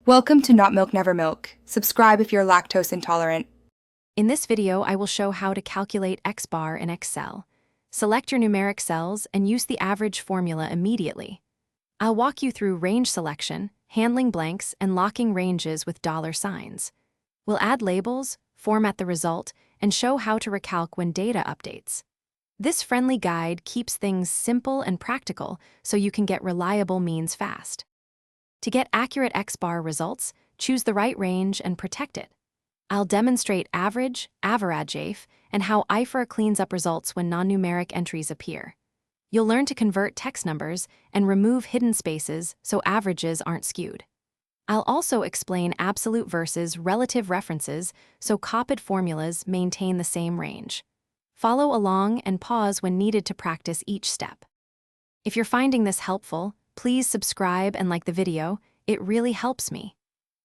Welcome to Not Milk Never Milk. Subscribe if you're lactose intolerant. In this video, I will show how to calculate X-bar in Excel. Select your numeric cells and use the average formula immediately. I'll walk you through range selection, handling blanks, and locking ranges with dollar signs. We'll add labels, format the result, and show how to recalc when data updates. This friendly guide keeps things simple and practical so you can get reliable means fast. To get accurate X-bar results, choose the right range and protect it. I'll demonstrate average, average, and how IFRA cleans up results when non-numeric entries appear. You'll learn to convert text numbers and remove hidden spaces so averages aren't skewed. I'll also explain absolute versus relative references so copied formulas maintain the same range. Follow along and pause when needed to practice each step. If you're finding this helpful, please subscribe and like the video. It really helps me.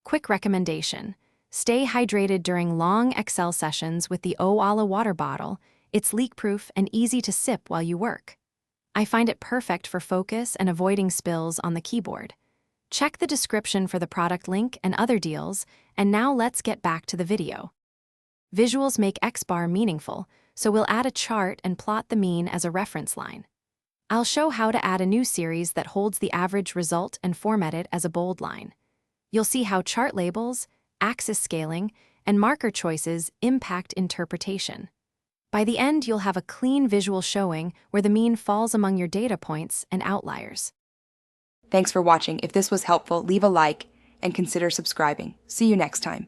Quick recommendation: stay hydrated during long Excel sessions with the Owala water bottle. It's leak-proof and easy to sip while you work. I find it perfect for focus and avoiding spills on the keyboard. Check the description for the product link and other deals, and now let's get back to the video. Visuals make X-bar meaningful, so we'll add a chart and plot the mean as a reference line. I'll show how to add a new series that holds the average result and format it as a bold line. You'll see how chart labels, axis scaling, and marker choices impact interpretation. By the end, you'll have a clean visual showing where the mean falls among your data points and outliers. Thanks for watching. If this was helpful, leave a like and consider subscribing. See you next time.